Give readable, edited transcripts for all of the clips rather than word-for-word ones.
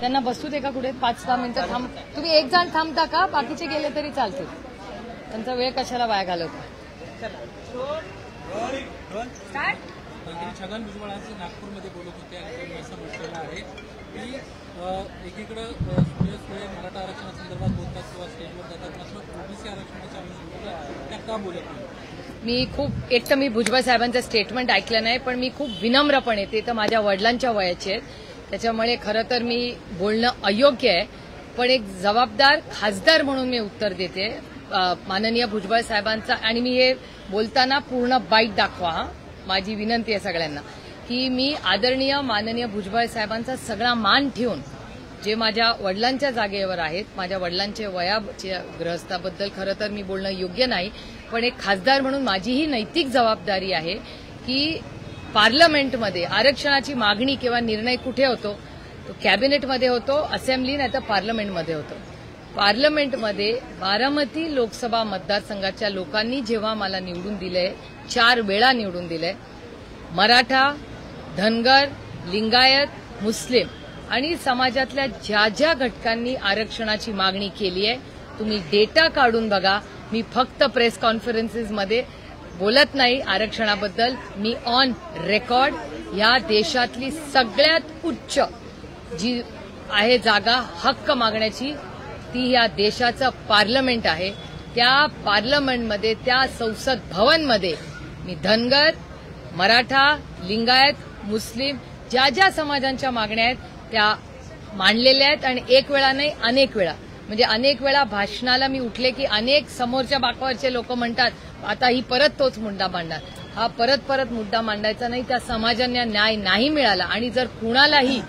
त्यांना बसू दे का कुठे 5-10 मिनिटं थांब. तुम्ही एक जण थांबता का? बाकीचे गेले तरी चालतील. त्यांचा वेळ कशाला वाया घालवता. छगन भुजबळ आज नागपूरमध्ये बोलत होते आणि असं म्हटलेलं आहे की एकीकडे सुप्रिया सुळे मराठा आरक्षणासंदर्भात बोलतात किंवा स्टेजवर जातात, मात्र ओबीसी आरक्षणाच्या अनुषंगाने त्या का बोलत नाही. मी खूप एक तर मी भुजबळ साहेबांचं स्टेटमेंट ऐकलं नाही, पण मी खूप विनम्रपणे, ते तर माझ्या वडिलांच्या वयाचे आहेत, त्याच्यामुळे खरं तर मी बोलणं अयोग्य आहे, पण एक जबाबदार खासदार म्हणून मी उत्तर देते माननीय भुजबळ साहेबांचा. आणि मी हे बोलताना पूर्ण बाईट दाखवा. माझी विनंती आहे सगळ्यांना की मी आदरणीय माननीय भुजबळ साहेबांचा सगळा मान ठेवून, जे माझ्या वडिलांच्या जागेवर आहेत, माझ्या वडिलांच्या वयाच्या ग्रहस्थाबद्दल खरं तर मी बोलणं योग्य नाही, पण एक खासदार म्हणून माझी ही नैतिक जबाबदारी आहे की पार्लमेंटमध्ये आरक्षणाची मागणी किंवा निर्णय कुठे होतो, तो कॅबिनेटमध्ये होतो, असेंब्ली नाही तर पार्लमेंटमध्ये होतो. पार्लमेंटमध्ये बारामती लोकसभा मतदारसंघाच्या लोकांनी जेव्हा मला निवडून दिलंय, 4 वेळा निवडून दिलंय, मराठा, धनगर, लिंगायत, मुस्लिम आणि समाजातल्या ज्या ज्या घटकांनी आरक्षणाची मागणी केली आहे, तुम्ही डेटा काढून बघा. मी फक्त प्रेस कॉन्फरन्सेसमध्ये बोलत नाही आरक्षणाबद्दल, मी ऑन रेकॉर्ड या देशातली सगळ्यात उच्च जी आहे जागा हक्क मागण्याची, ती या देशाचं पार्लमेंट आहे. त्या पार्लमेंटमध्ये, त्या संसद भवनमध्ये मी धनगर, मराठा, लिंगायत, मुस्लिम ज्या ज्या समाजांच्या मागण्या आहेत त्या मांडलेल्या आहेत. आणि एक वेळा नाही, अनेक वेळा, म्हणजे अनेक वेळा भाषणाला मी उठले की अनेक समोरच्या बाकावरचे लोक म्हणतात आता ही परत तोच मुद्दा मांडणार. हा परत मुद्दा मांडायचा नाही. त्या समाजांना न्याय नाही मिळाला. आणि जर कुणालाही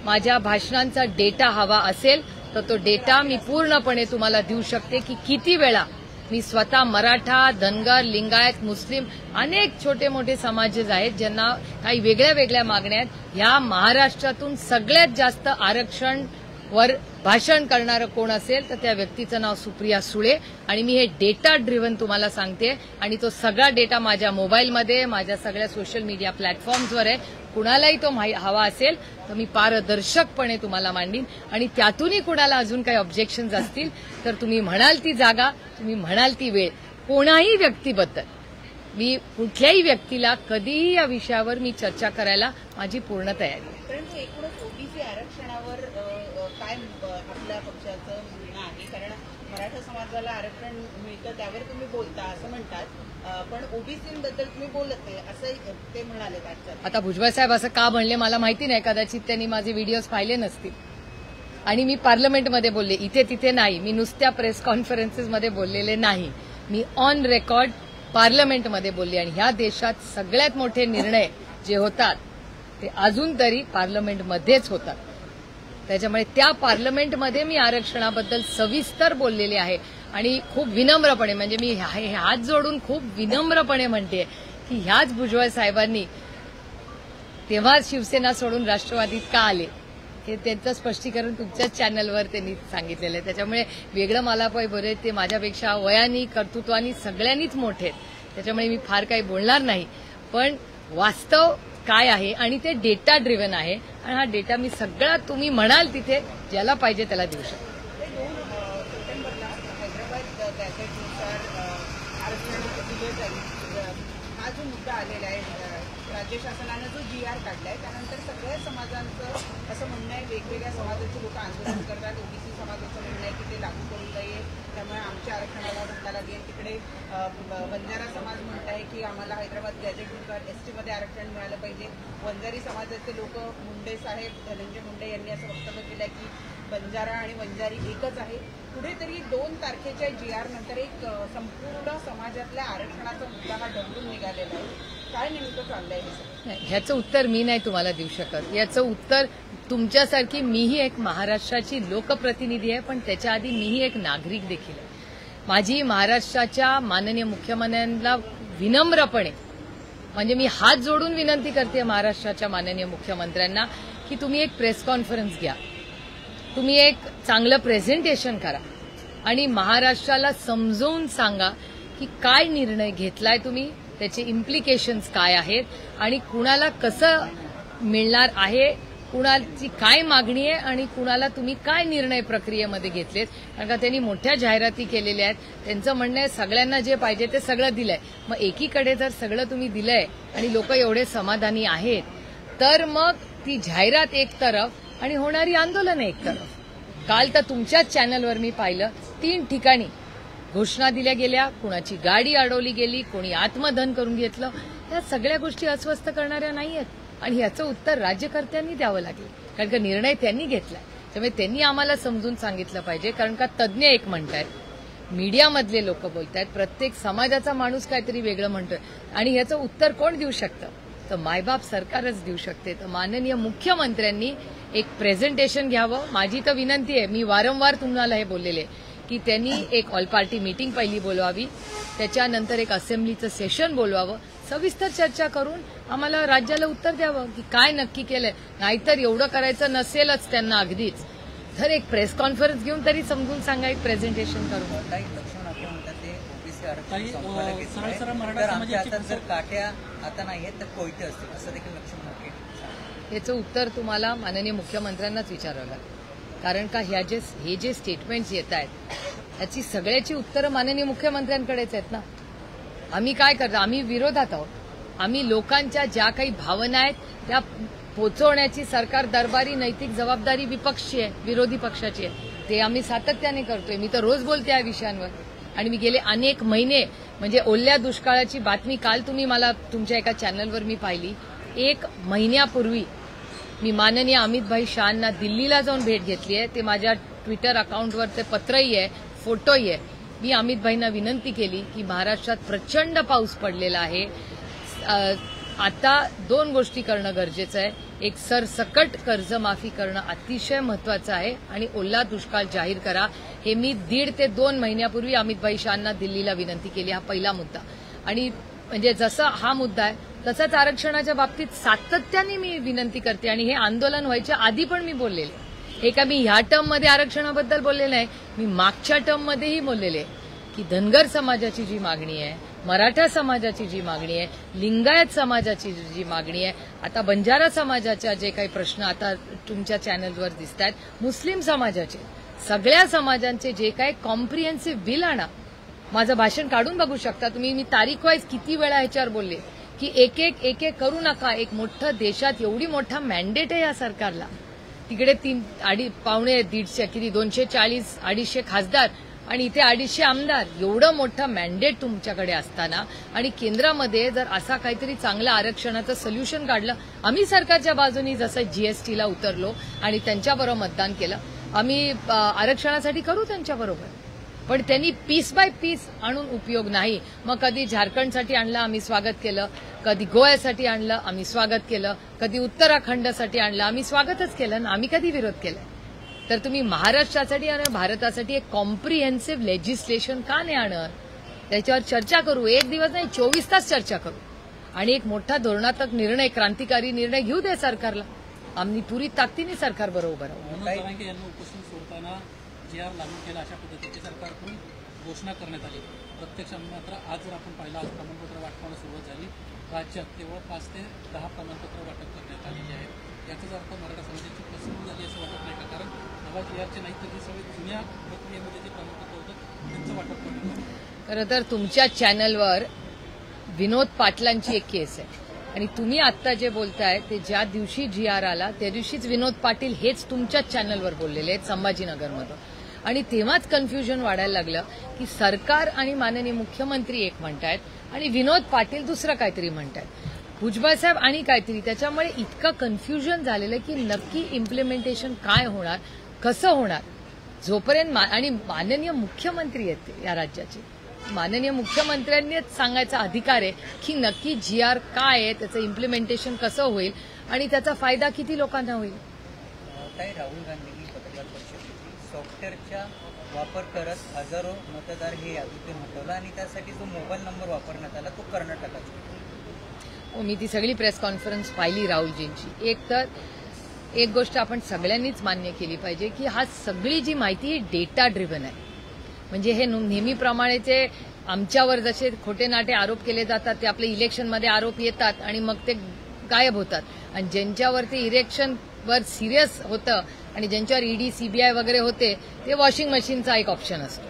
माझ्या भाषणांचा डेटा हवा असेल तर तो डेटा मी पूर्णपणे तुम्हाला देऊ शकते की किती वेळा मी स्वतः मराठा, धनगर, लिंगायत, मुस्लिम अनेक छोटे मोठे समाज आहेत ज्यांना काही वेगळ्या वेगळ्या मागण्या आहेत. ह्या महाराष्ट्रातून सगळ्यात जास्त आरक्षणवर भाषण करणारं कोण असेल तर त्या व्यक्तीचं नाव सुप्रिया सुळे. आणि मी हे डेटा ड्रिव्हन तुम्हाला सांगते आणि तो सगळा डेटा माझ्या मोबाईलमध्ये, माझ्या सगळ्या सोशल मीडिया प्लॅटफॉर्म्सवर आहे. कुणालाही तो हवा असेल तर मी पारदर्शकपणे तुम्हाला मांडीन. आणि त्यातूनही कुणाला अजून काही ऑब्जेक्शन्स असतील तर तुम्ही म्हणाल ती जागा, तुम्ही म्हणाल ती वेळ, कोणाही व्यक्तीबद्दल मी कुठल्याही व्यक्तीला कधीही या विषयावर मी चर्चा करायला माझी पूर्ण तयारी आहे. परंतु एकूणच ओबीसी आरक्षणावर काय आपल्या पक्षाचं म्हणणं आहे? कारण मराठा समाजाला आरक्षण मिळतं त्यावर तुम्ही बोलता असं म्हणतात, पण ओबीसीबद्दल तुम्ही बोलत नाही असं ते म्हणाले. आता भुजबळ साहेब असं का म्हणले मला माहिती नाही, कदाचित त्यांनी माझे व्हिडिओज पाहिले नसतील. आणि मी पार्लमेंटमध्ये बोलले, इथे तिथे नाही, मी नुसत्या प्रेस कॉन्फरन्सेसमध्ये बोललेले नाही, मी ऑन रेकॉर्ड पार्लमेंटमध्ये बोलले. आणि ह्या देशात सगळ्यात मोठे निर्णय जे होतात ते अजून तरी पार्लमेंटमध्येच होतात. त्याच्यामुळे त्या पार्लमेंटमध्ये मी आरक्षणाबद्दल सविस्तर बोललेले आहे. आणि खूप विनम्रपणे, म्हणजे मी हात जोडून खूप विनम्रपणे म्हणते की ह्याच भुजबळ साहेबांनी तेव्हा शिवसेना सोडून राष्ट्रवादीत का आले हे त्यांचं स्पष्टीकरण तुमच्याच चॅनलवर त्यांनी सांगितलेलं आहे. त्याच्यामुळे वेगळं मला काही बरे, ते माझ्यापेक्षा वयानी, कर्तृत्वानी सगळ्यांनीच मोठे आहेत. त्याच्यामुळे मी फार काही बोलणार नाही. पण वास्तव काय आहे आणि ते डेटा ड्रिव्हन आहे. आणि हा डेटा मी सगळा तुम्ही म्हणाल तिथे ज्याला पाहिजे त्याला देऊ शकतो. हा जो मुद्दा आलेला आहे, राज्य शासनानं जो GR काढलाय त्यानंतर सगळ्या समाजांचं असं म्हणणं आहे, वेगवेगळ्या समाजाचे लोक आंदोलन करतात. ओबीसी समाजाचं म्हणणं आहे की ते लागू करू नये, त्यामुळे आमच्या आरक्षणाला धक्का लागेल. तिकडे बंजारा समाज म्हणत आहे की आम्हाला हैदराबाद गॅजेटनुसार ST मध्ये आरक्षण मिळालं पाहिजे. वंजारी समाजाचे लोक, मुंडे साहेब, धनंजय मुंडे यांनी असं वक्तव्य केलंय की बंजारा आणि वंजारी एकच आहे. कुठेतरी 2 तारखेच्या GR नंतर एक संपूर्ण समाजातल्या आरक्षणाचा मुद्दा हा ढवळून निघालेला आहे. काय नेमकं चाललंय हे? ह्याचं उत्तर मी नाही तुम्हाला देऊ शकत. याचं उत्तर तुमच्यासारखी, मीही एक महाराष्ट्राची लोकप्रतिनिधी आहे, पण त्याच्या आधी मीही एक नागरिक देखील आहे. माझी महाराष्ट्राच्या माननीय मुख्यमंत्र्यांना विनम्रपणे, म्हणजे मी हात जोडून विनंती करते महाराष्ट्राच्या माननीय मुख्यमंत्र्यांना की तुम्ही एक प्रेस कॉन्फरन्स घ्या, तुम्ही एक चांगलं प्रेझेंटेशन करा आणि महाराष्ट्राला समजावून सांगा की काय निर्णय घेतलाय तुम्ही, त्याचे इम्प्लिकेशन्स काय आहेत आणि कुणाला कसं मिळणार आहे कुणाची काय मागणी आहे आणि कुणाला तुम्ही काय निर्णय प्रक्रियेमध्ये घेतलेत. कारण का त्यांनी मोठ्या जाहिराती केलेल्या आहेत. त्यांचं म्हणणं आहे सगळ्यांना जे पाहिजे ते सगळं दिलंय. मग एकीकडे जर सगळं तुम्ही दिलंय आणि लोक एवढे समाधानी आहेत तर मग ती जाहिरात एक तरफ आणि होणारी आंदोलन एक तरफ. काल तर तुमच्याच चॅनलवर मी पाहिलं 3 ठिकाणी घोषणा दिल्या गेल्या, कुणाची गाडी अडवली गेली, कोणी आत्मदहन करून घेतलं. या सगळ्या गोष्टी अस्वस्थ करणाऱ्या नाहीयेत आणि याचं उत्तर राज्यकर्त्यांनी द्यावं लागेल. कारण का निर्णय त्यांनी घेतलाय. त्यामुळे त्यांनी आम्हाला समजून सांगितलं पाहिजे. कारण का तज्ज्ञ एक म्हणतायत, मीडियामधले लोक बोलतायत, प्रत्येक समाजाचा माणूस काहीतरी वेगळं म्हणतोय आणि याचं उत्तर कोण देऊ शकतं? तर मायबाप सरकारच देऊ शकते. तर माननीय मुख्यमंत्र्यांनी एक प्रेझेंटेशन घ्यावं. माझी तर विनंती आहे, मी वारंवार तुम्हाला हे बोललेले की त्यांनी एक ऑल पार्टी मीटिंग पहिली बोलवावी, त्याच्यानंतर एक असेंब्लीचं सेशन बोलवावं, सविस्तर चर्चा करून आम्हाला राज्याला उत्तर द्यावं की काय नक्की केलंय. नाहीतर एवढं करायचं नसेलच त्यांना अगदीच तर एक प्रेस कॉन्फरन्स घेऊन तरी समजून सांगा, एक प्रेझेंटेशन करून. काट्या आता नाहीये तर कोयते असतील असं देखील लक्ष्मण हाके. याचं उत्तर तुम्हाला माननीय मुख्यमंत्र्यांनाच विचारावं लागेल. कारण का हे जे स्टेटमेंट्स येत आहेत याची सगळ्याची उत्तरं माननीय मुख्यमंत्र्यांकडेच आहेत ना. आम्ही काय करतो? आम्ही विरोधात आहोत. आम्ही लोकांच्या ज्या काही भावना आहेत त्या पोचवण्याची सरकार दरबारी नैतिक जबाबदारी विपक्षी आहे, विरोधी पक्षाची आहे. ते आम्ही सातत्याने करतोय. मी तर रोज बोलते या विषयांवर आणि मी गेले अनेक महिने म्हणजे ओल्या दुष्काळाची बातमी काल तुम्ही मला तुमच्या एका चॅनलवर मी पाहिली. 1 महिन्यापूर्वी मी माननीय अमितभाई शहांना दिल्लीला जाऊन भेट घेतली आहे. ते माझ्या ट्विटर अकाउंटवर ते पत्रही आहे, फोटोही आहे. मी अमितभाईंना विनंती केली की महाराष्ट्रात प्रचंड पाऊस पडलेला आहे, आता 2 गोष्टी करणं गरजेचं आहे. एक सरसकट कर्जमाफी करणं अतिशय महत्वाचं आहे आणि ओला दुष्काळ जाहीर करा. हे मी 1.5 ते 2 महिन्यापूर्वी अमितभाई शहांना दिल्लीला विनंती केली. हा पहिला मुद्दा. आणि म्हणजे जसा हा मुद्दा आहे तसंच आरक्षणाच्या बाबतीत सातत्याने मी विनंती करते आणि हे आंदोलन व्हायच्या आधी पण मी बोललेले. हे का मी ह्या टर्ममध्ये आरक्षणाबद्दल बोलले नाही, मी मागच्या टर्ममध्येही बोललेले की धनगर समाजाची जी मागणी आहे, मराठा समाजाची जी मागणी आहे, लिंगायत समाजाची जी मागणी आहे, आता बंजारा समाजाच्या जे काही प्रश्न आता तुमच्या चॅनलवर दिसत आहेत, मुस्लिम समाजाचे, सगळ्या समाजांचे जे काही कॉम्प्रिहेन्सिव्ह बिल आणा. माझं भाषण काढून बघू शकता तुम्ही. मी तारीख वाईज किती वेळा ह्याच्यावर बोलले की एक एक करू नका. एक मोठं देशात एवढी मोठा मॅन्डेट आहे या सरकारला. तिकडे 1.5 किती 240 250 खासदार आणि इथे 250 आमदार, एवढं मोठं मॅन्डेट तुमच्याकडे असताना आणि केंद्रामध्ये जर असा काहीतरी चांगलं आरक्षणाचं सोल्युशन काढलं. आम्ही सरकारच्या बाजूनी जसं जीएसटीला उतरलो आणि त्यांच्याबरोबर मतदान केलं, आम्ही आरक्षणासाठी करू त्यांच्याबरोबर. पण त्यांनी पीस बाय पीस आणून उपयोग नाही. मग कधी झारखंडसाठी आणलं, आम्ही स्वागत केलं. कधी गोव्यासाठी आणलं, आम्ही स्वागत केलं. कधी उत्तराखंडसाठी आणलं, आम्ही स्वागतच केलं ना. आम्ही कधी विरोध केला? तर तुम्ही महाराष्ट्रासाठी आणि भारतासाठी एक कॉम्प्रिहेन्सिव्ह लेजिस्लेशन का नाही आणत? त्याच्यावर चर्चा करू. 1 दिवस नाही, 24 तास चर्चा करू आणि एक मोठा धोरणात्मक निर्णय, क्रांतिकारी निर्णय घेऊ दे सरकारला. आम्ही पुरी ताकदीने सरकार बरोबर आहोत. GR लागू केला अशा पद्धतीची सरकारकडून घोषणा करण्यात आली. प्रत्यक्ष मात्र आज जर आपण पाहिलं, आज प्रमाणपत्र वाटपाला सुरुवात झाली. राज्यात केवळ 5 ते 10 प्रमाणपत्र वाटप करण्यात आलेली आहेत. याचाच अर्थ मराठा समाजाची फसवणूक झाली असं वाटत नाही का? कारण नवा GRचे नाही तर जे सगळे जुन्या प्रक्रियेमध्ये जे प्रमाणपत्र होतं त्यांचं वाटप करण्यात आलं. खरं तर तुमच्या चॅनलवर विनोद पाटलांची एक केस आहे आणि तुम्ही आत्ता जे बोलताय ते ज्या दिवशी GR आला त्या दिवशीच विनोद पाटील हेच तुमच्याच चॅनलवर बोललेले आहेत संभाजीनगरमधून. आणि तेव्हाच कन्फ्युजन वाढायला लागलं की सरकार आणि माननीय मुख्यमंत्री एक म्हणतायत आणि विनोद पाटील दुसरं काहीतरी म्हणतायत, भुजबळ साहेब आणि काहीतरी. त्याच्यामुळे इतकं कन्फ्युजन झालेलं की नक्की इम्प्लिमेंटेशन काय होणार, कसं होणार. जोपर्यंत आणि माननीय मुख्यमंत्री आहेत या राज्याचे, माननीय मुख्यमंत्र्यांनीच सांगायचा अधिकार आहे की नक्की GR काय आहे, त्याचं इम्प्लिमेंटेशन कसं होईल आणि त्याचा फायदा किती लोकांना होईल. राहुल गांधी पत्रकार परिषदेत सॉफ्टवेअरचा वापर करत हजारो मतदार हे यादीतून हटवला आणि त्यासाठी जो मोबाईल नंबर वापरण्यात आला तो कर्नाटकाचा. मी ती सगळी प्रेस कॉन्फरन्स पाहिली राहुलजींची. एक गोष्ट आपण सगळ्यांनीच मान्य केली पाहिजे की हा सगळी जी माहिती डेटा ड्रिव्हन आहे. म्हणजे हे नेहमीप्रमाणेचे आमच्यावर जसे खोटे नाटे आरोप केले जातात ते आपले इलेक्शनमध्ये आरोप येतात आणि मग ते गायब होतात आणि ज्यांच्यावरती इलेक्शन वर सिरियस होतं आणि ज्यांच्यावर ईडी सीबीआय वगैरे होते ते वॉशिंग मशीनचा एक ऑप्शन असतो.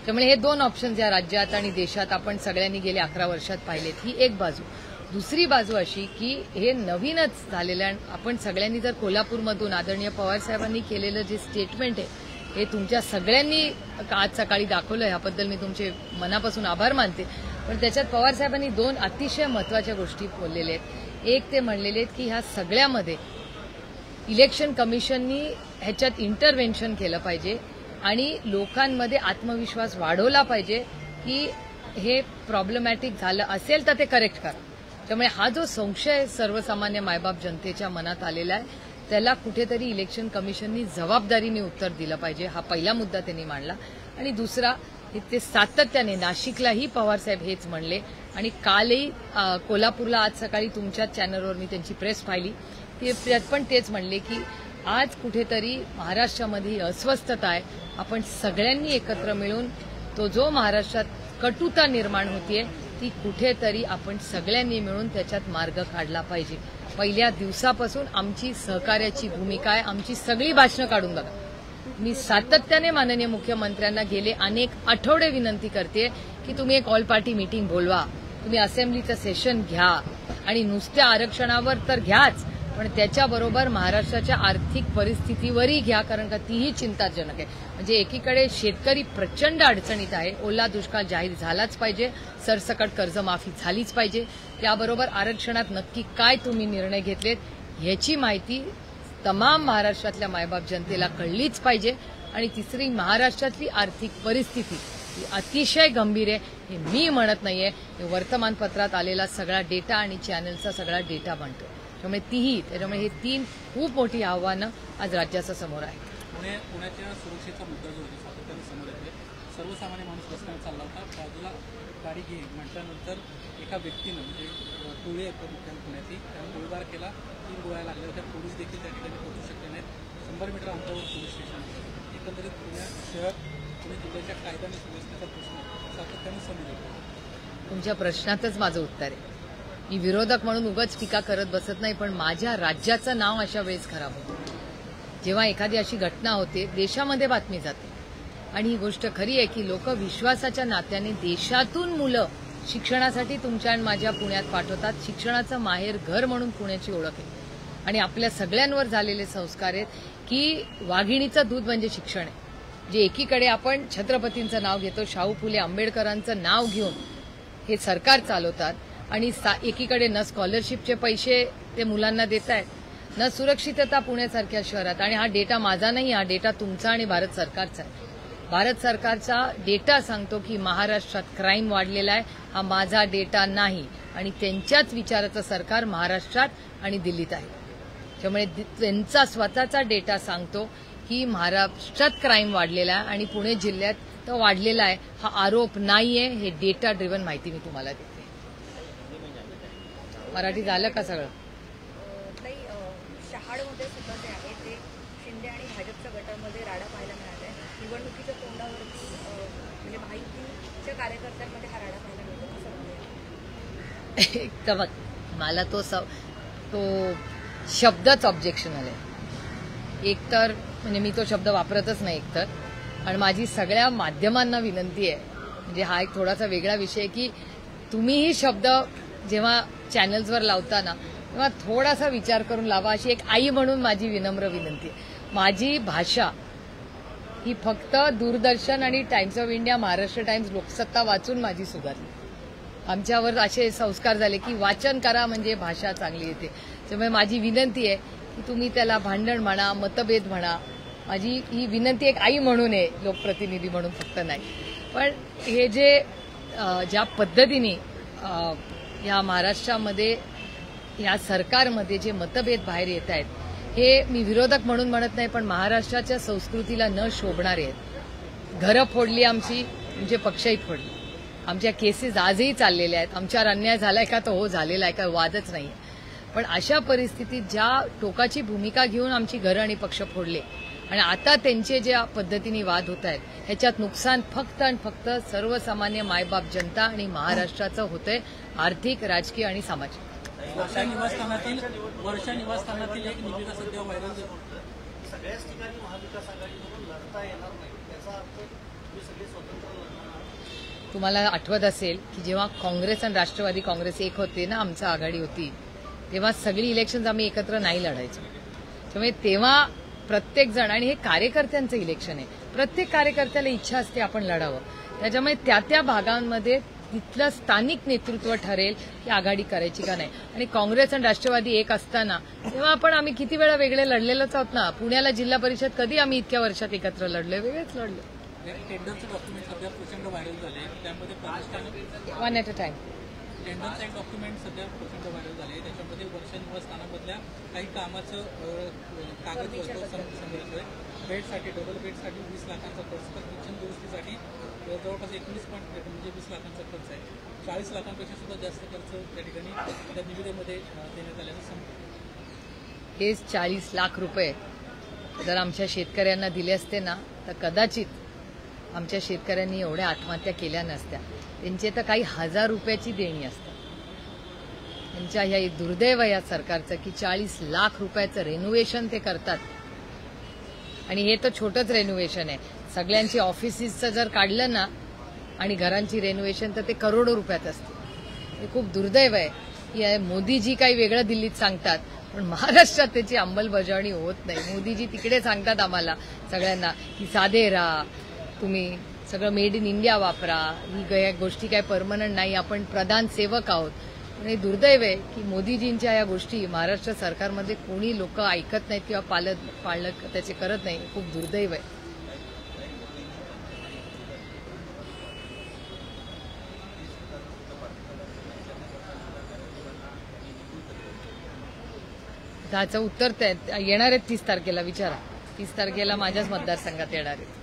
त्यामुळे हे दोन ऑप्शन्स या राज्यात आणि देशात आपण सगळ्यांनी गेल्या 11 वर्षात पाहिलेत. ही एक बाजू. दुसरी बाजू अशी की हे नवीनच झालेलं आहे. आपण सगळ्यांनी जर कोल्हापूरमधून आदरणीय पवार साहेबांनी केलेलं जे स्टेटमेंट आहे हे तुमच्या सगळ्यांनी आज सकाळी दाखवलं. याबद्दल मी तुमचे मनापासून आभार मानते. पण त्याच्यात पवार साहेबांनी 2 अतिशय महत्वाच्या गोष्टी बोललेल्या आहेत. एक ते म्हणलेले आहेत की ह्या सगळ्यामध्ये इलेक्शन कमिशननी ह्याच्यात इंटरव्हेन्शन केलं पाहिजे आणि लोकांमध्ये आत्मविश्वास वाढवला पाहिजे की हे प्रॉब्लेमॅटिक झालं असेल तर ते करेक्ट करा. त्यामुळे हा जो संशय सर्वसामान्य मायबाप जनतेच्या मनात आलेला आहे त्याला कुठेतरी इलेक्शन कमिशननी जबाबदारीने उत्तर दिलं पाहिजे. हा पहिला मुद्दा त्यांनी मांडला. आणि दुसरा ते सातत्याने नाशिकलाही पवारसाहेब हेच म्हणले आणि कालही कोल्हापूरला आज सकाळी तुमच्या चॅनलवर मी त्यांची प्रेस पाहिली. त्यात पण तेच म्हणले की आज कुठेतरी महाराष्ट्रामध्ये अस्वस्थता आहे. आपण सगळ्यांनी एकत्र मिळून तो जो महाराष्ट्रात कटुता निर्माण होतीये ती कुठेतरी आपण सगळ्यांनी मिळून त्याच्यात मार्ग काढला पाहिजे. पहिल्या दिवसापासून आमची सहकार्याची भूमिका आहे. आमची सगळी भाषणं काढून बघा. मी सातत्याने माननीय मुख्यमंत्र्यांना गेले अनेक आठवडे विनंती करते की तुम्ही एक ऑल पार्टी मीटिंग बोलवा, तुम्ही असेंब्लीचं सेशन घ्या आणि नुसत्या आरक्षणावर तर घ्याच पण त्याच्याबरोबर महाराष्ट्राच्या आर्थिक परिस्थितीवरही घ्या कारण का तीही चिंताजनक आहे. म्हणजे एकीकडे शेतकरी प्रचंड अडचणीत आहे. ओला दुष्काळ जाहीर झालाच पाहिजे, सरसकट कर्जमाफी झालीच पाहिजे. त्याबरोबर आरक्षणात नक्की काय तुम्ही निर्णय घेतलेत ह्याची माहिती तमाम महाराष्ट्रातल्या मायबाप जनतेला कळलीच पाहिजे. आणि तिसरी महाराष्ट्रातली आर्थिक परिस्थिती ही अतिशय गंभीर आहे. हे मी म्हणत नाहीये, हे वर्तमानपत्रात आलेला सगळा डेटा आणि चॅनलचा सगळा डेटा बनतो. त्याच्यामुळे हे 3 खूप मोठी आव्हानं आज राज्याच्या समोर आहे. पुण्याच्या सुरक्षेचा मुद्दा जो होता सातत्याने समोर येते. सर्वसामान्य माणूस रस्त्यावर चालला होता, बाजूला गाडी घे म्हटल्यानंतर एका व्यक्तीनं म्हणजे टोळी येतो मुख्याने पुण्याची त्याने गोळीबार केला. 3 गोळ्या लागल्या होत्या. पोलीस देखील त्या ठिकाणी पोहोचू शकले नाहीत. 100 मीटर अंतरावर पोलीस स्टेशन आहे. एकंदरीत पुणे शहर पुणे जिल्ह्याच्या कायदा आणि सुव्यवस्थेचा प्रश्न सातत्याने समोर येतो. तुमच्या प्रश्नातच माझं उत्तर आहे. मी विरोधक म्हणून उगाच टीका करत बसत नाही पण माझ्या राज्याचं नाव अशा वेळेस खराब होतं जेव्हा एखादी अशी घटना होते, देशामध्ये बातमी जाते. आणि ही गोष्ट खरी आहे की लोक विश्वासाच्या नात्याने देशातून मुलं शिक्षणासाठी तुमच्या आणि माझ्या पुण्यात पाठवतात. शिक्षणाचं माहेर घर म्हणून पुण्याची ओळख आहे आणि आपल्या सगळ्यांवर झालेले संस्कार आहेत की वाघिणीचं दूध म्हणजे शिक्षण आहे. जे एकीकडे आपण छत्रपतींचं नाव घेतो, शाहू फुले आंबेडकरांचं नाव घेऊन हे सरकार चालवतात आणि एकीकडे न स्कॉलरशिपचे पैसे ते मुलांना देत आहेत, न सुरक्षितता पुण्यासारख्या शहरात. आणि हा डेटा माझा नाही, हा डेटा तुमचा आणि भारत सरकारचा आहे. भारत सरकारचा डेटा सांगतो की महाराष्ट्रात क्राईम वाढलेला आहे. हा माझा डेटा नाही आणि त्यांच्याच विचाराचं सरकार महाराष्ट्रात आणि दिल्लीत आहे. त्यामुळे त्यांचा स्वतःचा डेटा सांगतो की महाराष्ट्रात क्राईम वाढलेला आहे आणि पुणे जिल्ह्यात तो वाढलेला आहे. हा आरोप नाहीये, हे डेटा ड्रिव्हन माहिती मी तुम्हाला देते. मराठी झालं का सगळं? शहाडमध्ये सुद्धा जे आहे ते शिंदे आणि भाजपच्या गटामध्ये राडा पाहायला मिळाला आहे. निवडणुकीच्या तोंडावरती म्हणजे माहितीच्या कार्यकर्त्यांमध्ये हा राडा पाहायला मिळतो असं म्हणूया. एक तर बघ, मला तो शब्दच ऑब्जेक्शनल आहे. एकतर म्हणजे मी तो शब्द वापरतच नाही एकतर. आणि माझी सगळ्या माध्यमांना विनंती आहे, म्हणजे हा एक थोडासा वेगळा विषय की तुम्हीही शब्द जेव्हा चॅनल्सवर लावताना तेव्हा थोडासा विचार करून लावा, अशी एक आई म्हणून माझी विनम्र विनंती आहे. माझी भाषा ही फक्त दूरदर्शन आणि times of India, Maharashtra times, Loksatta वाचून माझी सुधारली. आमच्यावर असे संस्कार झाले की वाचन करा म्हणजे भाषा चांगली येते. त्यामुळे माझी विनंती आहे की तुम्ही त्याला भांडण म्हणा, मतभेद म्हणा, माझी ही विनंती एक आई म्हणून आहे, लोकप्रतिनिधी म्हणून फक्त नाही. पण हे जे ज्या पद्धतीने या महाराष्ट्रामध्ये या सरकारमध्ये जे मतभेद बाहेर येत आहेत, हे मी विरोधक म्हणून म्हणत नाही पण महाराष्ट्राच्या संस्कृतीला न शोभणारे आहेत. घरं फोडली आमची म्हणजे पक्षही फोडली. आमच्या केसेस आजही चाललेल्या आहेत. आमच्यावर अन्याय झालाय का? तो हो झालेला आहे, काय वादच नाही. पण अशा परिस्थितीत ज्या टोकाची भूमिका घेऊन आमची घरं आणि पक्ष फोडले आणि आता त्यांचे ज्या पद्धतीने वाद होत आहेत, ह्याच्यात नुकसान फक्त आणि फक्त सर्वसामान्य मायबाप जनता आणि महाराष्ट्राचं होतंय, आर्थिक, राजकीय आणि सामाजिक. वर्षा निवासस्थानातील एक निवेदन सध्या व्हायरल झालं. सगळ्याच ठिकाणी महाविकास आघाडीमधून लढता येणार नाही याचा अर्थ तुम्ही सगळे स्वतंत्र लढणार. तुम्हाला आठवत असेल की जेव्हा काँग्रेस आणि राष्ट्रवादी काँग्रेस एक होते ना, आमची आघाडी होती, तेव्हा सगळी इलेक्शन्स आम्ही एकत्र नाही लढायचो. त्यामुळे तेव्हा प्रत्येक जण, आणि हे कार्यकर्त्यांचं इलेक्शन आहे, प्रत्येक कार्यकर्त्याला इच्छा असते आपण लढावं. त्याच्यामुळे त्या त्या भागांमध्ये तिथलं स्थानिक नेतृत्व ठरेल की आघाडी करायची का नाही. आणि काँग्रेस आणि राष्ट्रवादी एक असताना तेव्हा आम्ही किती वेळा वेगळे लढलेलोच आहोत ना. पुण्याला जिल्हा परिषद कधी आम्ही इतक्या वर्षात एकत्र लढलोय? वेगळेच लढलो. टेंडरचे डॉक्युमेंट सध्या प्रचंड व्हायरल झाले, त्यामध्ये प्रतिष्ठान वन ॲट अ टाइम. टेंडरचे एक डॉक्युमेंट सध्या प्रचंड व्हायरल झाले, त्याच्यामध्ये वर्षा निवासस्थानामधल्या काही कामाचं कागद संग्रहितोय. बेडसाठी, डबल बेडसाठी 20 लाखांचा खर्च, तर किचन दुरुस्तीसाठी जवळपास 19 म्हणजे 20 लाखांचा खर्च आहे. 40 लाखांपेक्षा सुद्धा जास्त खर्च त्या ठिकाणी त्या निविदेमध्ये देण्यात आल्याचं सांगतो. हेच 40 लाख रुपये जर आमच्या शेतकऱ्यांना दिले असते ना, तर कदाचित आमच्या शेतकऱ्यांनी एवढ्या आत्महत्या केल्या नसत्या. त्यांचे तर काही हजार रुपयाची देणी असतात. त्यांच्या ह्या दुर्दैव या सरकारचं की 40 लाख रुपयाचं रेनोव्हेशन ते करतात. आणि हे तर छोटंच रेनोव्हेशन आहे. सगळ्यांची ऑफिसेसचं जर काढलं ना आणि घरांची रेनोव्हेशन, तर ते करोडो रुपयात असते. हे खूप दुर्दैव आहे की मोदीजी काही वेगळं दिल्लीत सांगतात, पण महाराष्ट्रात त्याची अंमलबजावणी होत नाही. मोदीजी तिकडे सांगतात आम्हाला सगळ्यांना की साधे राहा, तुम्ही सगळं मेड इन इंडिया वापरा, ही गोष्टी काय परमनंट नाही, आपण प्रधान सेवक आहोत. आणि दुर्दैव आहे की मोदीजींच्या या गोष्टी महाराष्ट्र सरकारमध्ये कोणी लोक ऐकत नाहीत किंवा पाळलं त्याचे करत नाही. खूप दुर्दैव आहे. त्याचं उत्तर येणार आहेत 30 तारखेला. विचारा, 30 तारखेला माझ्याच मतदारसंघात येणार आहेत.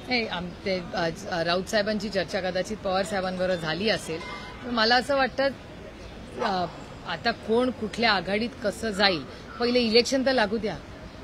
नाही, राऊत साहेबांची चर्चा कदाचित पवार साहेबांबरोबर झाली असेल. पण मला असं वाटतं आता कोण कुठल्या आघाडीत कसं जाईल, पहिले इलेक्शन तर लागू द्या.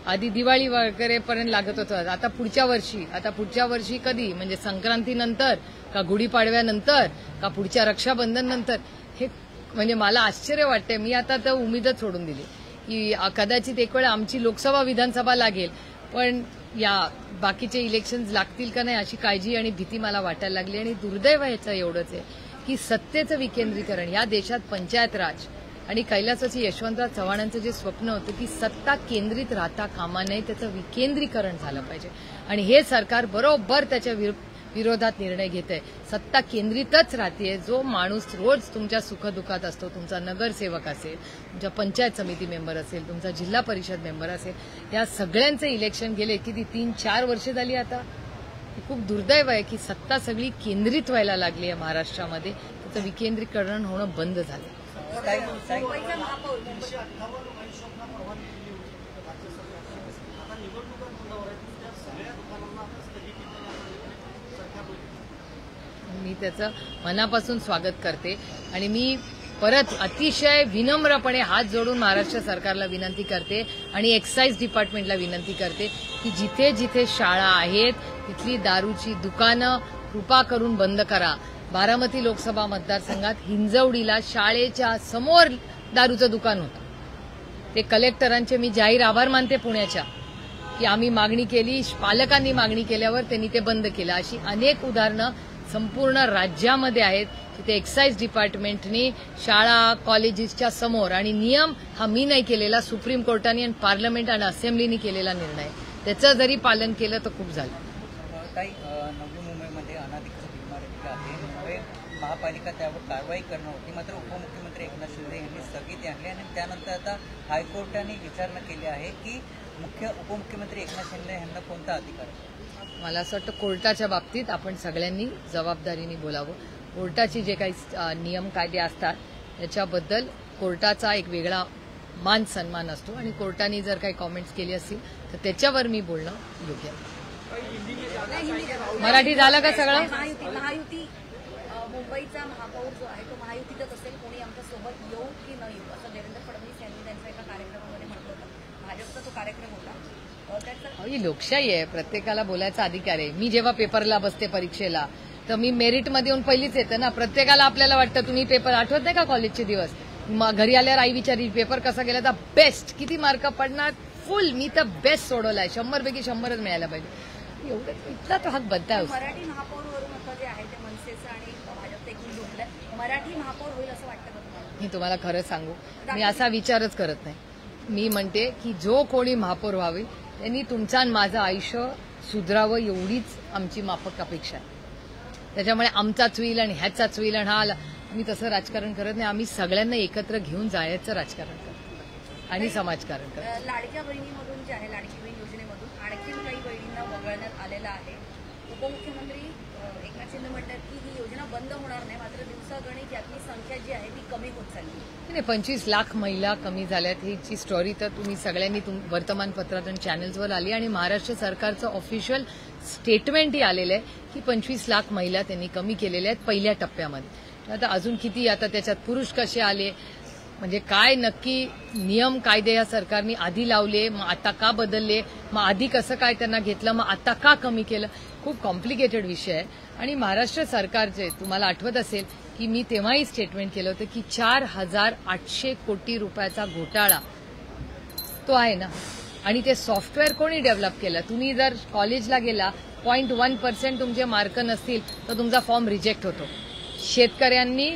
आधी दिवाळी वगैरेपर्यंत लागत होतं. आता पुढच्या वर्षी कधी, म्हणजे संक्रांतीनंतर का गुढीपाडव्यानंतर का पुढच्या रक्षाबंधन नंतर, हे म्हणजे मला आश्चर्य वाटतंय. मी आता तर उमेदच सोडून दिली की कदाचित एक वेळ आमची लोकसभा विधानसभा लागेल, पण या बाकीचे इलेक्शन्स लागतील का नाही अशी काळजी आणि भीती मला वाटायला लागली. आणि दुर्दैव ह्याचं एवढंच आहे की सत्तेचं विकेंद्रीकरण या देशात, पंचायत राज आणि कैलासाची यशवंतराव चव्हाणांचं जे स्वप्न होतं की सत्ता केंद्रित राहता कामा नये, त्याचं विकेंद्रीकरण झालं पाहिजे. आणि हे सरकार बरोबर त्याच्या विरोधात निर्णय घेत आहे. सत्ता केंद्रितच राहतेय. जो माणूस रोज तुमच्या सुखदुःखात असतो, तुमचा नगरसेवक असेल, तुमच्या पंचायत समिती मेंबर असेल, तुमचा जिल्हा परिषद मेंबर असेल, या सगळ्यांचे इलेक्शन गेले किती 3-4 वर्ष झाली. आता खूप दुर्दैव आहे की सत्ता सगळी केंद्रित व्हायला लागली आहे महाराष्ट्रामध्ये. त्याचं विकेंद्रीकरण होणं बंद झालं. मुंबईचा महापौर मी त्याचं मनापासून स्वागत करते. आणि मी परत अतिशय विनम्रपणे हात जोडून महाराष्ट्र सरकारला विनंती करते आणि एक्साईज डिपार्टमेंटला विनंती करते की जिथे जिथे शाळा आहेत तिथली दारूची दुकानं कृपा करून बंद करा. बारामती लोकसभा मतदारसंघात हिंजवडीला शाळेच्या समोर दारूचं दुकान होतं. ते कलेक्टरांचे मी जाहीर आभार मानते पुण्याच्या की आम्ही मागणी केली, पालकांनी मागणी केल्यावर त्यांनी ते बंद केलं. अशी अनेक उदाहरणं संपूर्ण राज्यामध्ये आहेत तिथे एक्साईज डिपार्टमेंटनी शाळा कॉलेजेसच्या समोर, आणि नियम हा मी नाही केलेला, सुप्रीम कोर्टाने आणि पार्लमेंट आणि असेंब्लीने केलेला निर्णय, त्याचं जरी पालन केलं तर खूप झालं. काही नवी मुंबईमध्ये अनाधिकृत इमारती आहे. मुंबई महापालिका त्यावर कारवाई करणं होती, मात्र उपमुख्यमंत्री एकनाथ शिंदे यांनी स्थगिती आणली आणि त्यानंतर आता हायकोर्टाने विचारणा केली आहे की उपमुख्यमंत्री एकनाथ शिंदे यांना कोणता अधिकार आहे. मला असं वाटतं कोर्टाच्या बाबतीत आपण सगळ्यांनी जबाबदारीने बोलावं. कोर्टाचे जे काही नियम कायदे असतात त्याच्याबद्दल कोर्टाचा एक वेगळा मान सन्मान असतो आणि कोर्टाने जर काही कॉमेंट्स केली असतील तर त्याच्यावर मी बोलणं योग्य आहे. मराठी झालं का सगळं? महायुती मुंबईचा महापौर जो आहे तो महायुतीतच असेल, कोणी आमच्या सोबत येऊ की न येऊ असं देवेंद्र फडणवीस यांनी त्यांच्या एका कार्यक्रमामध्ये म्हटलं होतं. भाजपचा तो कार्यक्रम होता त्याचा ही लोकशाही आहे, प्रत्येकाला बोलायचा अधिकार आहे. मी जेव्हा पेपरला बसते परीक्षेला तर मी मेरिटमध्ये येऊन पहिलीच येते ना. प्रत्येकाला आपल्याला वाटतं तुम्ही पेपर आठवत नाही का कॉलेजचे दिवस, घरी आल्यावर आई विचारी पेपर कसा गेला तर बेस्ट, किती मार्क पडणार, फुल, मी तर बेस्ट सोडवलाय, 100 पैकी 100च मिळायला पाहिजे. एवढं इतका तो हक बनता है. मराठी महापौरवरून आता जे आहे ते मनसेचं आणि भाजपचं एकूण जोडलंय, मराठी महापौर होईल असं वाटतं का तुम्हाला? मी तुम्हाला खरं सांगू, मी असा विचारच करत नाही. मी म्हणते की जो कोणी महापौर व्हावी त्यांनी तुमचं आणि माझं आयुष्य सुधरावं एवढीच आमची माफक अपेक्षा आहे. त्याच्यामुळे आमचाच होईल आणि ह्याचाच होईल आणि हा, मी तसं राजकारण करत नाही. आम्ही सगळ्यांना एकत्र घेऊन जायचं राजकारण करतो आणि समाजकारण करतो. लाडक्या बहिणीमधून जे आहे लाडकी बहीण योजनेमधून आणखी काही बहिणींना वगळण्यात आलेलं आहे. उपमुख्यमंत्री एकनाथ शिंदे म्हणतात की ही योजना बंद होणार नाही, मात्र दिवसागणिक यातली संख्या जी आहे ती कमी होत चालली. 25 लाख महिला कमी झाल्यात. हीची स्टोरी तर तुम्ही सगळ्यांनी वर्तमानपत्रात आणि चॅनल्सवर आली आणि महाराष्ट्र सरकारचं ऑफिशियल स्टेटमेंटही आलेलं आहे की 25 लाख महिला त्यांनी कमी केलेल्या आहेत पहिल्या टप्प्यामध्ये. आता अजून किती, आता त्याच्यात पुरुष कसे आले, म्हणजे काय नक्की नियम कायदे या सरकारने आधी लावले, मग आता का बदलले, मग आधी कसं काय त्यांना घेतलं, मग आता का कमी केलं, खूप कॉम्प्लिकेटेड विषय आहे. आणि महाराष्ट्र सरकारचे तुम्हाला आठवत असेल की मी तेव्हाही स्टेटमेंट केलं होतं की 4,800 कोटी रुपयाचा घोटाळा तो आहे ना. आणि ते सॉफ्टवेअर कोणी डेव्हलप केलं? तुम्ही जर कॉलेजला गेला 0.1% तुमचे मार्क नसतील तर तुमचा फॉर्म रिजेक्ट होतो. शेतकऱ्यांनी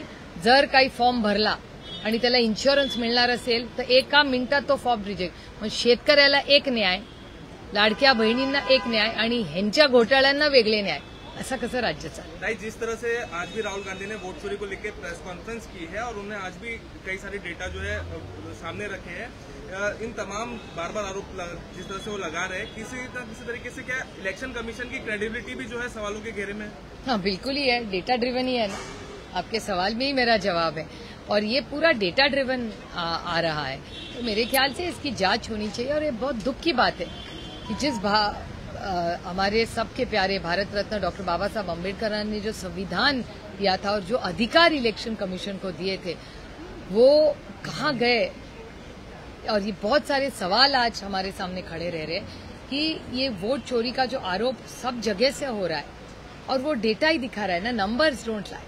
जर काही फॉर्म भरला आणि त्याला इन्शुरन्स मिळणार असेल तर 1 मिनिटात तो फॉर्म रिजेक्ट. मग शेतकऱ्याला एक न्याय, लाडक्या बहिणींना एक न्याय आणि ह्यांच्या घोटाळ्यांना वेगळे न्याय, ऐसा कैसे राज्य चाले? भाई, जिस तरह से आज भी राहुल गांधी ने वोट चोरी को लेकर प्रेस कॉन्फ्रेंस की है और उन्होंने आज भी कई सारे डेटा जो है सामने रखे हैं, इन तमाम बार बार आरोप जिस तरह से वो लगा रहे हैं, किसी तरीके से क्या इलेक्शन कमीशन की क्रेडिबिलिटी भी जो है सवालों के घेरे में? हाँ, बिल्कुल ही है, डेटा ड्रिवन ही है ना. आपके सवाल में ही मेरा जवाब है और ये पूरा डेटा ड्रिवन आ रहा है. तो मेरे ख्याल से इसकी जांच होनी चाहिए. और ये बहुत दुख की बात है कि जिस हमारे सबके प्यारे भारत रत्न डॉक्टर बाबा साहब अम्बेडकर ने जो संविधान दिया था और जो अधिकार इलेक्शन कमीशन को दिए थे वो कहाँ गए. और ये बहुत सारे सवाल आज हमारे सामने खड़े रह रहे कि ये वोट चोरी का जो आरोप सब जगह से हो रहा है और वो डेटा ही दिखा रहा है ना, नंबर्स डोंट लाई.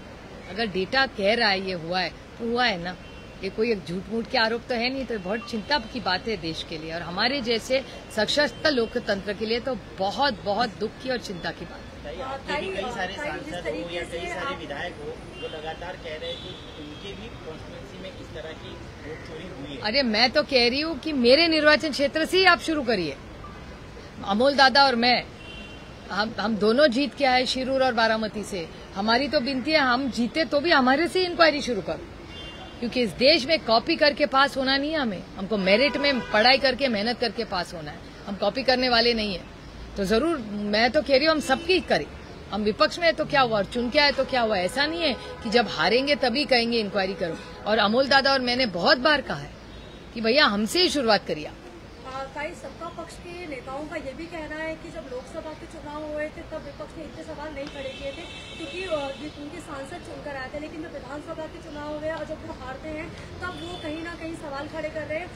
अगर डेटा कह रहा है ये हुआ है तो हुआ है ना. ये कोई एक झूठ मूठ के आरोप तो है नहीं. तो बहुत चिंता की बात है देश के लिए और हमारे जैसे सशक्त लोकतंत्र के लिए तो बहुत बहुत दुख की और चिंता की बात है. कई सारे सांसद हो या कई सारे विधायक हो वो लगातार कह रहे हैं कि उनके भी कॉन्स्टिट्यूंसी में इस तरह की वोट चोरी हुई है. अरे मैं तो कह रही हूँ कि मेरे निर्वाचन क्षेत्र से ही आप शुरू करिए. अमोल दादा और मैं हम दोनों जीत के आए शिरूर और बारामती से. हमारी तो विनती है हम जीते तो भी हमारे से इंक्वायरी शुरू करो, क्योंकि इस देश में कॉपी करके पास होना नहीं है. हमको मेरिट में पढ़ाई करके मेहनत करके पास होना है. हम कॉपी करने वाले नहीं है. तो जरूर मैं तो कह रही हूँ हम सबकी करें. हम विपक्ष में तो क्या हुआ और चुन के आए तो क्या हुआ. ऐसा नहीं है कि जब हारेंगे तभी कहेंगे इंक्वायरी करो. और अमोल दादा और मैंने बहुत बार कहा है कि भैया हमसे ही शुरुआत करिए. कई सत्ता पक्ष के नेताओं का ये भी कहना है कि जब लोकसभा के चुनाव हुए थे तब विपक्ष ने इतने सवाल नहीं खड़े किए थे क्योंकि उनके सांसद चुनकर आए थे, लेकिन जब विधानसभा के चुनाव हुए और जब वो हारते हैं तब वो कहीं ना कहीं सवाल खड़े कर रहे हैं.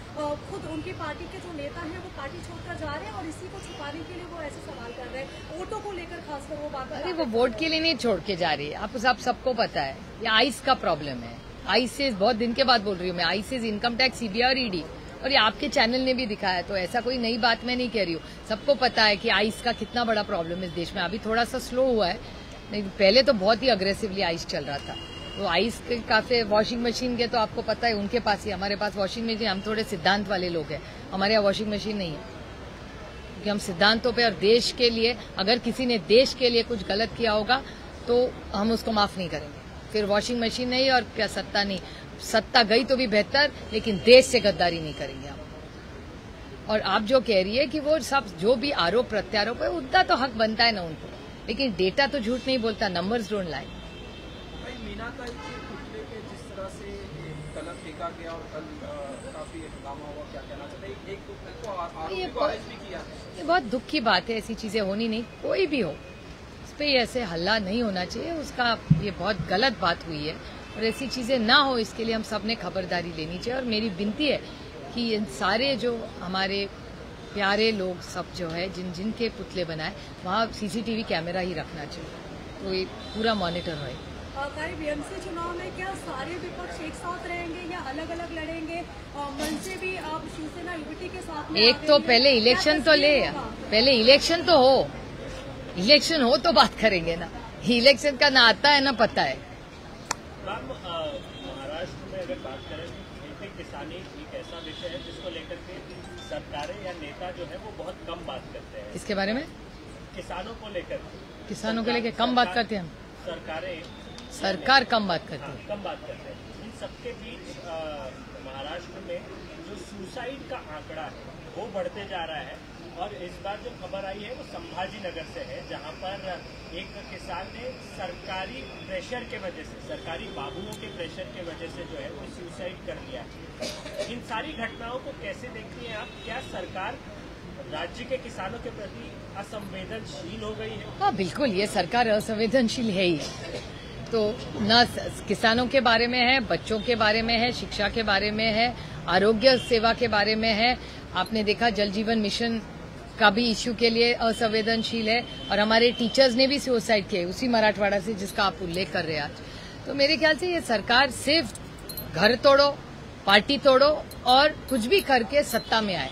खुद उनकी पार्टी के जो नेता हैं वो पार्टी छोड़कर जा रहे हैं और इसी को छुपाने के लिए वो ऐसे सवाल कर रहे हैं. वोटों को लेकर खासकर वो बात. अरे वो वोट के लिए नहीं छोड़ के जा रही है. आप सबको पता है ये आइस का प्रॉब्लम है. आइस से बहुत दिन के बाद बोल रही हूँ मैं. आइस से इनकम टैक्स, सीबीआई और ईडी, और ये आपके चैनल ने भी दिखाया. तो ऐसा कोई नई बात मैं नहीं कह रही हूँ. सबको पता है कि आइस का कितना बड़ा प्रॉब्लम है इस देश में. अभी थोड़ा सा स्लो हुआ है, नहीं पहले तो बहुत ही अग्रेसिवली आइस चल रहा था. तो आइस के काफी वॉशिंग मशीन के तो आपको पता है उनके पास ही, हमारे पास वॉशिंग मशीन. हम थोड़े सिद्धांत वाले लोग हैं, हमारे यहाँ वॉशिंग मशीन नहीं है क्योंकि हम सिद्धांतों पे और देश के लिए, अगर किसी ने देश के लिए कुछ गलत किया होगा तो हम उसको माफ नहीं करेंगे. फिर वॉशिंग मशीन नहीं और क्या सत्ता नहीं. सत्ता गई तो भी बेहतर, लेकिन देश से गद्दारी नहीं करेंगे आप. और आप जो कह रही है कि वो सब जो भी आरोप प्रत्यारोप है उतना तो हक बनता है ना उनको, लेकिन डेटा तो झूठ नहीं बोलता. Numbers don't lie. मीनाताई के पुतले पे जिस तरह से कलम फेंका गया और कल काफी हंगामा हुआ, क्या कहना चाहते हैं? एक तो आरोपी को अरेस्ट भी किया. ये बहुत दुख की बात है. ऐसी चीजें होनी नहीं, कोई भी हो इस पे ऐसे हल्ला नहीं होना चाहिए. उसका ये बहुत गलत बात हुई है और ऐसी चीजें ना हो इसके लिए हम सब ने खबरदारी लेनी चाहिए. और मेरी विनती है कि इन सारे जो हमारे प्यारे लोग सब जो है जिनके पुतले बनाए वहाँ CCTV कैमरा ही रखना चाहिए, तो ये पूरा मॉनिटर होए। बीएमसी चुनाव में क्या सारे विपक्ष एक साथ रहेंगे या अलग अलग लड़ेंगे? मन से भी आप शिवसेना युवती के साथ में एक तो पहले इलेक्शन तो ले, पहले इलेक्शन तो हो, इलेक्शन हो तो बात करेंगे ना। इलेक्शन का ना आता है ना पता है। मैम, महाराष्ट्र में अगर बात करें तो खेती किसानी एक ऐसा विषय है जिसको लेकर के सरकारें या नेता जो है वो बहुत कम बात करते हैं। इसके बारे में किसानों को लेकर, किसानों को लेकर कम बात करते हैं हम, सरकार कम बात करती है। कम बात करते हैं। इन सबके बीच महाराष्ट्र में जो सुसाइड का आंकड़ा है वो बढ़ते जा रहा है, और इस बार जो खबर आई है वो संभाजी नगर से है, जहां पर एक किसान ने सरकारी प्रेशर के वजह से, सरकारी बाबुओं के प्रेशर के वजह से जो है वो सुसाइड कर लिया। इन सारी घटनाओं को कैसे देखती हैं आप? क्या सरकार राज्य के किसानों के प्रति असंवेदनशील हो गई है? हाँ बिल्कुल, ये सरकार असंवेदनशील है ही। तो न किसानों के बारे में है, बच्चों के बारे में है, शिक्षा के बारे में है, आरोग्य सेवा के बारे में है। आपने देखा जल जीवन मिशन का भी इश्यू के लिए असंवेदनशील है, और हमारे टीचर्स ने भी सुसाइड किए उसी मराठवाड़ा से जिसका आप उल्लेख कर रहे हैं आज। तो मेरे ख्याल से ये सरकार सिर्फ घर तोड़ो, पार्टी तोड़ो और कुछ भी करके सत्ता में आए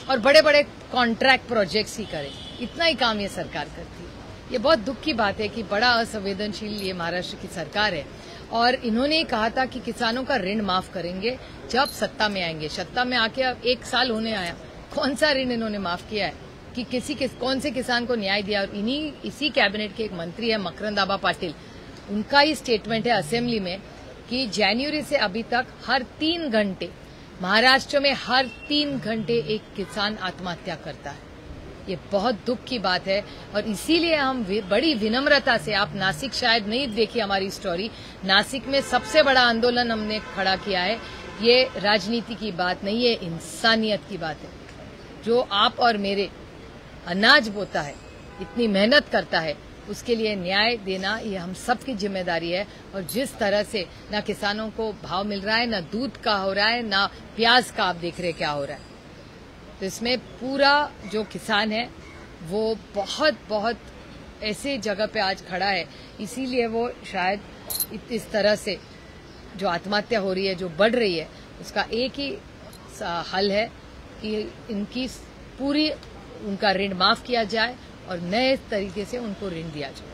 और बड़े बड़े कॉन्ट्रैक्ट प्रोजेक्ट्स ही करे, इतना ही काम ये सरकार करती है। ये बहुत दुख की बात है कि बड़ा असंवेदनशील ये महाराष्ट्र की सरकार है, और इन्होंने कहा था कि किसानों का ऋण माफ करेंगे जब सत्ता में आएंगे। सत्ता में आके अब 1 साल होने आया, कौन सा ऋण इन्होंने माफ किया है कि कौन से किसान को न्याय दिया? और इसी कैबिनेट के एक मंत्री है मकरंद आबा पाटिल, उनका ही स्टेटमेंट है असेंबली में कि जनवरी से अभी तक हर 3 घंटे महाराष्ट्र में हर 3 घंटे एक किसान आत्महत्या करता है। ये बहुत दुख की बात है, और इसीलिए हम बड़ी विनम्रता से, आप नासिक शायद नहीं देखी हमारी स्टोरी, नासिक में सबसे बड़ा आंदोलन हमने खड़ा किया है। ये राजनीति की बात नहीं है, इंसानियत की बात है। जो आप और मेरे अनाज बोता है, इतनी मेहनत करता है, उसके लिए न्याय देना ये हम सबकी जिम्मेदारी है। और जिस तरह से ना किसानों को भाव मिल रहा है, ना दूध का हो रहा है, ना प्याज का, आप देख रहे क्या हो रहा है। तो इसमें पूरा जो किसान है वो बहुत बहुत ऐसे जगह पे आज खड़ा है, इसीलिए वो शायद इस तरह से जो आत्महत्या हो रही है, जो बढ़ रही है, उसका एक ही हल है कि इनकी पूरी उनका ऋण माफ किया जाए और नए तरीके से उनको ऋण दिया जाए।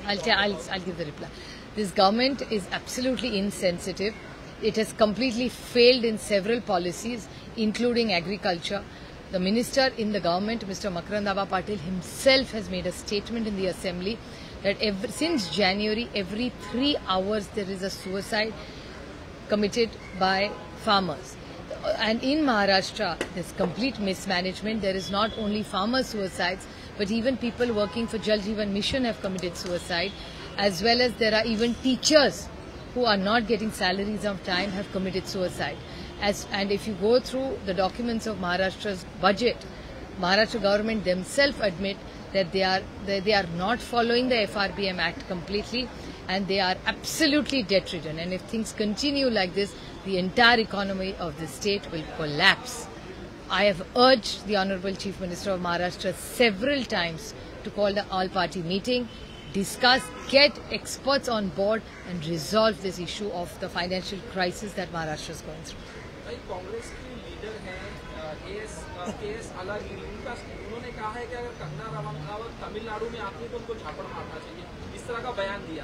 I'll give the reply. This government is absolutely insensitive. It has completely failed in several policies, including agriculture. The minister in the government, Mr. Makarand Abba Patil himself, has made a statement in the assembly that since January, every 3 hours there is a suicide committed by farmers. And in Maharashtra, there's complete mismanagement. There is not only farmer suicides, but even people working for Jal Jeevan Mission have committed suicide, as well as there are even teachers who are not getting salaries on time have committed suicide. And if you go through the documents of Maharashtra's budget, Maharashtra government themselves admit that they are not following the FRBM Act completely, and they are absolutely debt-ridden. And if things continue like this, the entire economy of the state will collapse. I have urged the Honourable Chief Minister of Maharashtra several times to call the all-party meeting, discuss, get experts on board and resolve this issue of the financial crisis that Maharashtra is going through. Congress की leader हैं KS Alagiri, उन्होंने कहा है कि अगर कंगना रनावत तमिलनाडु में आती है तो उनको झापड़ मारना चाहिए, इस तरह का बयान दिया।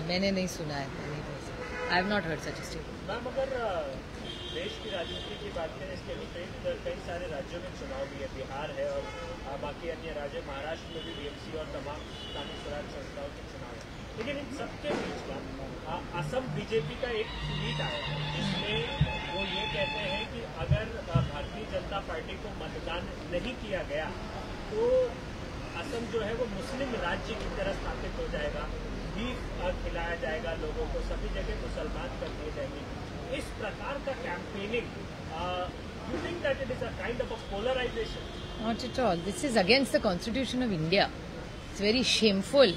मैंने नहीं सुना है, I have not heard such a statement. Ma'am, अगर देश की राजनीति की बात करें, इसके विपरीत कई सारे राज्यों में चुनाव भी है, बिहार है और बाकी अन्य राज्य, महाराष्ट्र में भी बीएमसी और तमाम स्थानीय स्वराज संस्थाओं के चुनाव है। लेकिन इन सबके बीच असम बीजेपी का एक ट्वीट आया है जिसमें वो ये कहते हैं कि अगर भारतीय जनता पार्टी को मतदान नहीं किया गया तो असम जो है वो मुस्लिम राज्य की तरह स्थापित हो जाएगा, बीफ खिलाया जाएगा लोगों को, सभी जगह मुसलमान कर दिए जाएंगे। इस प्रकार का campaigning, you think that it is a kind of a polarization? Not at all. This is against the Constitution of India. It's very shameful.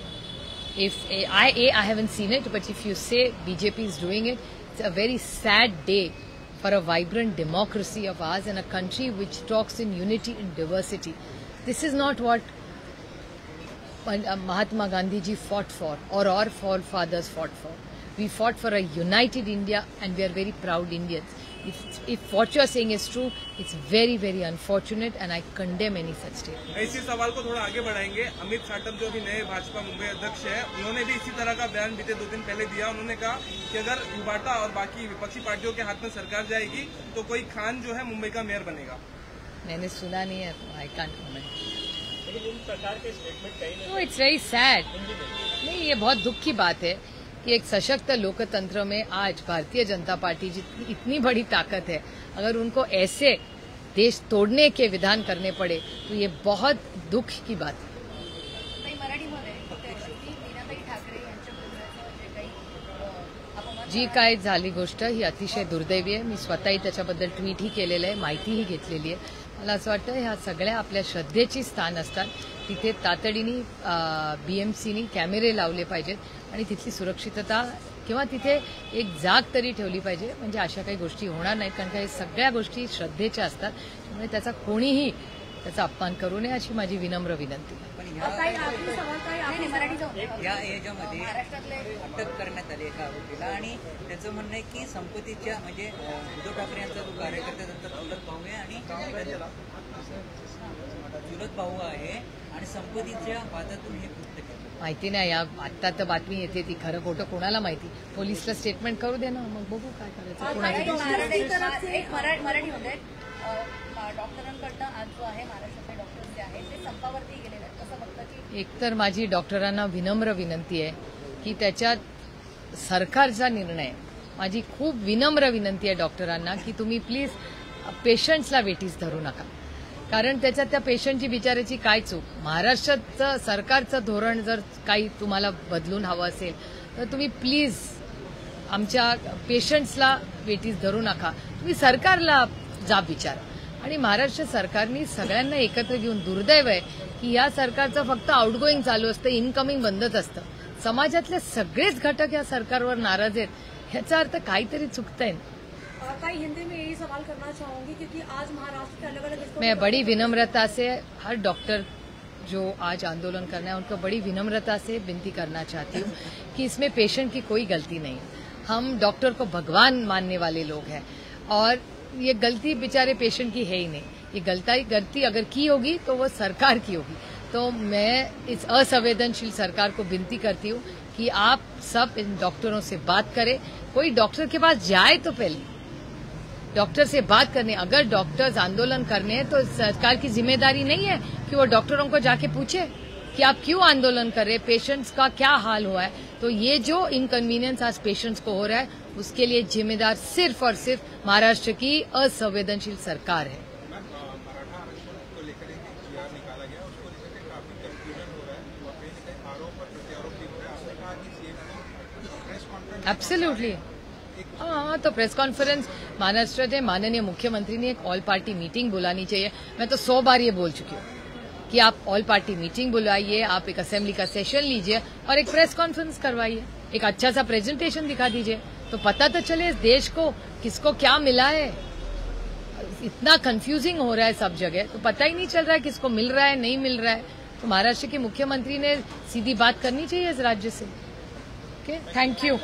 If I haven't seen it, but if you say BJP is doing it, it's a very sad day for a vibrant democracy of ours and a country which talks in unity and diversity. This is not what Mahatma Gandhi ji fought for, or our forefathers fought for. We fought for a united India, and we are very proud Indians. If what you are saying is true, it's very, very unfortunate, and I condemn any such statement. इसी सवाल को थोड़ा आगे बढ़ाएंगे। अमित साटम जो अभी नए भाजपा मुंबई अध्यक्ष है, उन्होंने भी इसी तरह का बयान बीते 2 दिन पहले दिया। उन्होंने कहा कि अगर युवाटा और बाकी विपक्षी पार्टियों के हाथ में सरकार जाएगी तो कोई खान जो है मुंबई का मेयर बनेगा। मैंने सुना नहीं है, आई कांट कमेंट। लेकिन इन प्रकार के स्टेटमेंट कहीं नो, इट्स वेरी सैड। नहीं, ये बहुत दुख की बात है कि एक सशक्त लोकतंत्र में आज भारतीय जनता पार्टी जितनी इतनी बड़ी ताकत है, अगर उनको ऐसे देश तोड़ने के विधान करने पड़े तो ये बहुत दुख की बात है। जी काय झाली गोष्ट ही अतिशय दुर्दैवी आहे। मी स्वतःही त्याच्याबद्दल ट्विटही केलेलं आहे, माहितीही घेतलेली आहे। मला असं वाटतं ह्या सगळ्या आपल्या श्रद्धेची स्थान असतात, तिथे तातडीने बीएमसीनी कॅमेरे लावले पाहिजेत आणि तिथली सुरक्षितता किंवा तिथे एक जाग तरी ठेवली पाहिजे, म्हणजे अशा काही गोष्टी होणार नाहीत। कारण का हे सगळ्या गोष्टी श्रद्धेच्या असतात, त्यामुळे त्याचा कोणीही त्याचा अपमान करू नये अशी माझी विनम्र विनंती आहे। या याच्यामध्ये अटक करण्यात आली एका आरोपीला आणि त्याचं म्हणणं आहे की संपत्तीच्या म्हणजे उद्धव ठाकरे यांचा जो कार्यकर्ता त्यांचा चुलत भाऊ आहे आणि संपत्तीच्या वादातून हे कृत्य केलं। माहिती नाही, या आत्ता तर बातमी येते, ती खरं खोटं कोणाला माहिती। पोलिसला स्टेटमेंट करू दे ना, मग बघू काय करायचं। मराठीमध्ये डॉक्टरांकडनं आज जो आहे महाराष्ट्रातले डॉक्टर जे आहेत ते संपावरती गेलेले आहेत, कसं बघता की एकतर माझी डॉक्टरांना विनम्र विनंती आहे की त्याच्यात सरकारचा निर्णय, माझी खूप विनम्र विनंती आहे डॉक्टरांना की तुम्ही प्लीज पेशंट्सला वेटीस धरू नका, कारण त्याच्यात त्या पेशंटची बिचाराची काय चूक। महाराष्ट्राचं सरकारचं धोरण जर काही तुम्हाला बदलून हवं असेल तर तुम्ही प्लीज आमच्या पेशंट्सला वेटीस धरू नका, तुम्ही सरकारला जाब विचारा। आणि महाराष्ट्र सरकारने सगळ्यांना एकत्र घेऊन, दुर्दैव आहे की या सरकारचं फक्त आउटगोईंग चालू असतं, इनकमिंग बंदच असतं। समाजातले सगळेच घटक या सरकारवर नाराज आहेत, ह्याचा अर्थ काहीतरी चुकतंय। हिंदी में यही सवाल करना चाहूंगी क्योंकि आज महाराष्ट्र के अलग अलग मैं बड़ी विनम्रता से हर डॉक्टर जो आज आंदोलन करना है उनको बड़ी विनम्रता से विनती करना चाहती हूँ कि इसमें पेशेंट की कोई गलती नहीं है। हम डॉक्टर को भगवान मानने वाले लोग हैं और ये गलती बेचारे पेशेंट की है ही नहीं। ये गलती अगर की होगी तो वो सरकार की होगी। तो मैं इस असंवेदनशील सरकार को विनती करती हूँ कि आप सब इन डॉक्टरों से बात करें। कोई डॉक्टर के पास जाए तो पहले डॉक्टर से बात करने, अगर डॉक्टर्स आंदोलन करने हैं तो सरकार की जिम्मेदारी नहीं है कि वो डॉक्टरों को जाके पूछे कि आप क्यों आंदोलन कर रहे हैं, पेशेंट्स का क्या हाल हुआ है। तो ये जो इनकन्वीनियंस आज पेशेंट्स को हो रहा है उसके लिए जिम्मेदार सिर्फ और सिर्फ महाराष्ट्र की असंवेदनशील सरकार है। मराठा आरक्षण को लेकर एक जीआर निकाला गया, उसको लेकर काफी कंफ्यूजन हो रहा है, और कहीं न कहीं आरोप और प्रत्यारोप भी हो रहा है। आपने कहा कि सीएम को प्रेस कॉन्फ्रेंस एब्सोल्युटली, हाँ, तो प्रेस कॉन्फ्रेंस महाराष्ट्र के माननीय मुख्यमंत्री ने एक ऑल पार्टी मीटिंग बुलानी चाहिए। मैं तो 100 बार ये बोल चुकी हूँ कि आप ऑल पार्टी मीटिंग बुलाइए, आप एक असेंबली का सेशन लीजिए और एक प्रेस कॉन्फ्रेंस करवाइए, एक अच्छा सा प्रेजेंटेशन दिखा दीजिए, तो पता तो चले इस देश को किसको क्या मिला है। इतना कंफ्यूजिंग हो रहा है सब जगह, तो पता ही नहीं चल रहा है किसको मिल रहा है नहीं मिल रहा है। तो महाराष्ट्र के मुख्यमंत्री ने सीधी बात करनी चाहिए इस राज्य से। Okay, thank you.